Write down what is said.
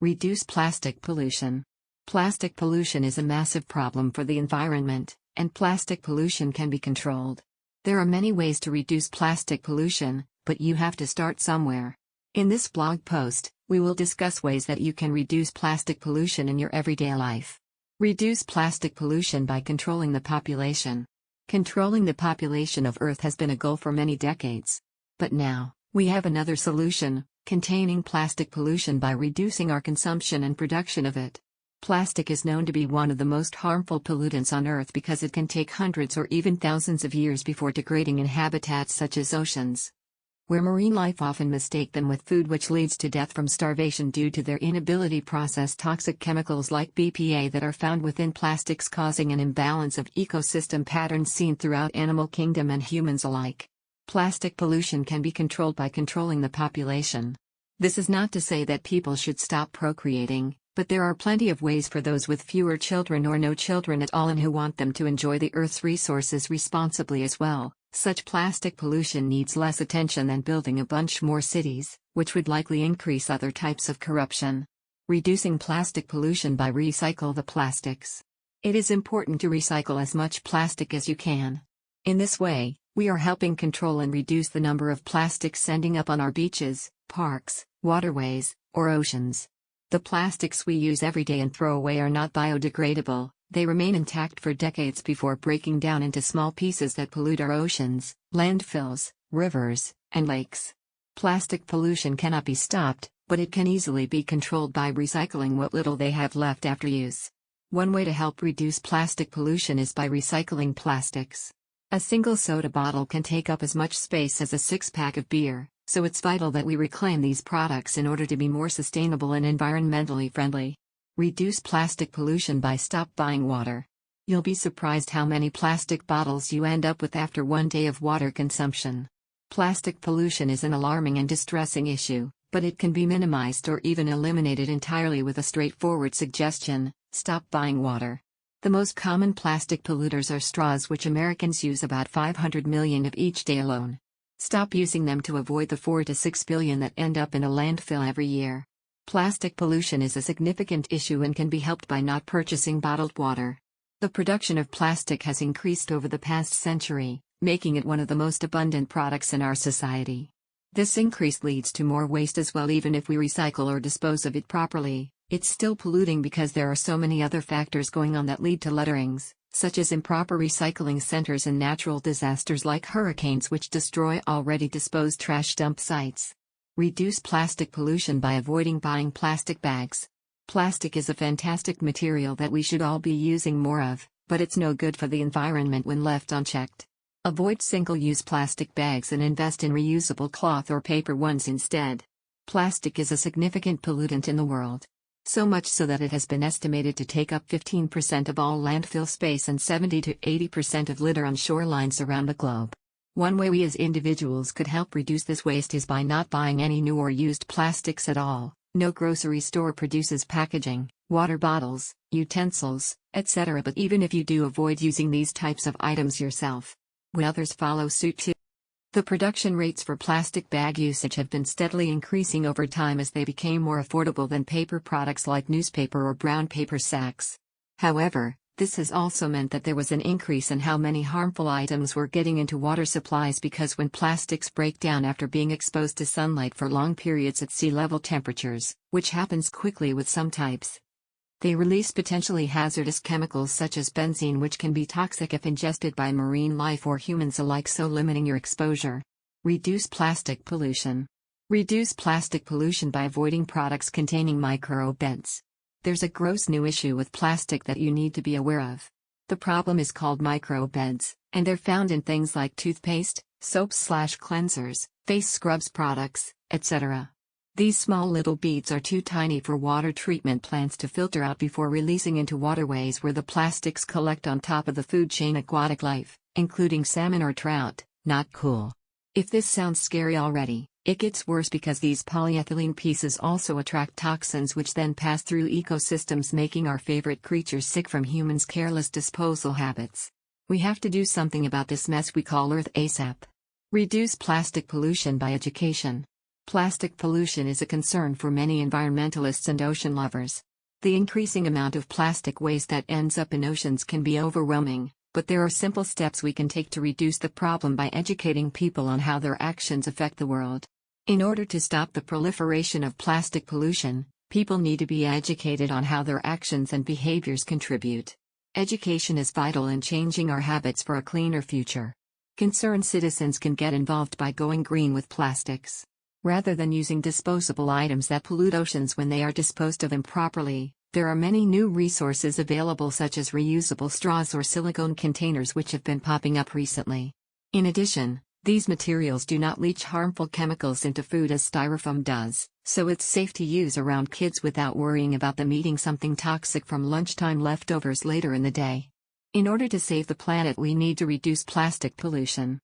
Reduce plastic pollution. Plastic pollution is a massive problem for the environment, and plastic pollution can be controlled. There are many ways to reduce plastic pollution, but you have to start somewhere. In this blog post, we will discuss ways that you can reduce plastic pollution in your everyday life. Reduce plastic pollution by controlling the population. Controlling the population of Earth has been a goal for many decades. But now, we have another solution: containing plastic pollution by reducing our consumption and production of it. Plastic is known to be one of the most harmful pollutants on Earth because it can take hundreds or even thousands of years before degrading in habitats such as oceans, where marine life often mistake them with food, which leads to death from starvation due to their inability to process toxic chemicals like BPA that are found within plastics, causing an imbalance of ecosystem patterns seen throughout animal kingdom and humans alike. Plastic pollution can be controlled by controlling the population. This is not to say that people should stop procreating, but there are plenty of ways for those with fewer children or no children at all and who want them to enjoy the Earth's resources responsibly as well. Such plastic pollution needs less attention than building a bunch more cities, which would likely increase other types of corruption. Reducing plastic pollution by recycle the plastics. It is important to recycle as much plastic as you can. In this way, we are helping control and reduce the number of plastics ending up on our beaches, parks, waterways, or oceans. The plastics we use every day and throw away are not biodegradable. They remain intact for decades before breaking down into small pieces that pollute our oceans, landfills, rivers, and lakes. Plastic pollution cannot be stopped, but it can easily be controlled by recycling what little they have left after use. One way to help reduce plastic pollution is by recycling plastics. A single soda bottle can take up as much space as a six-pack of beer, so it's vital that we reclaim these products in order to be more sustainable and environmentally friendly. Reduce plastic pollution by stop buying water. You'll be surprised how many plastic bottles you end up with after one day of water consumption. Plastic pollution is an alarming and distressing issue, but it can be minimized or even eliminated entirely with a straightforward suggestion: stop buying water. The most common plastic polluters are straws, which Americans use about 500 million of each day alone. Stop using them to avoid the 4 to 6 billion that end up in a landfill every year. Plastic pollution is a significant issue and can be helped by not purchasing bottled water. The production of plastic has increased over the past century, making it one of the most abundant products in our society. This increase leads to more waste as well. Even if we recycle or dispose of it properly, it's still polluting because there are so many other factors going on that lead to litterings, such as improper recycling centers and natural disasters like hurricanes, which destroy already disposed trash dump sites. Reduce plastic pollution by avoiding buying plastic bags. Plastic is a fantastic material that we should all be using more of, but it's no good for the environment when left unchecked. Avoid single-use plastic bags and invest in reusable cloth or paper ones instead. Plastic is a significant pollutant in the world. So much so that it has been estimated to take up 15% of all landfill space and 70 to 80% of litter on shorelines around the globe. One way we as individuals could help reduce this waste is by not buying any new or used plastics at all. No grocery store produces packaging, water bottles, utensils, etc. But even if you do, avoid using these types of items yourself. Will others follow suit too? The production rates for plastic bag usage have been steadily increasing over time as they became more affordable than paper products like newspaper or brown paper sacks. However, this has also meant that there was an increase in how many harmful items were getting into water supplies, because when plastics break down after being exposed to sunlight for long periods at sea level temperatures, which happens quickly with some types, they release potentially hazardous chemicals such as benzene, which can be toxic if ingested by marine life or humans alike, so limiting your exposure. Reduce plastic pollution. Reduce plastic pollution by avoiding products containing microbeds. There's a gross new issue with plastic that you need to be aware of. The problem is called microbeds, and they're found in things like toothpaste, soaps/cleansers, face scrubs products, etc. These small little beads are too tiny for water treatment plants to filter out before releasing into waterways where the plastics collect on top of the food chain aquatic life, including salmon or trout. Not cool. If this sounds scary already, it gets worse because these polyethylene pieces also attract toxins which then pass through ecosystems, making our favorite creatures sick from humans' careless disposal habits. We have to do something about this mess we call Earth ASAP. Reduce plastic pollution by education. Plastic pollution is a concern for many environmentalists and ocean lovers. The increasing amount of plastic waste that ends up in oceans can be overwhelming, but there are simple steps we can take to reduce the problem by educating people on how their actions affect the world. In order to stop the proliferation of plastic pollution, people need to be educated on how their actions and behaviors contribute. Education is vital in changing our habits for a cleaner future. Concerned citizens can get involved by going green with plastics. Rather than using disposable items that pollute oceans when they are disposed of improperly, there are many new resources available such as reusable straws or silicone containers which have been popping up recently. In addition, these materials do not leach harmful chemicals into food as styrofoam does, so it's safe to use around kids without worrying about them eating something toxic from lunchtime leftovers later in the day. In order to save the planet, we need to reduce plastic pollution.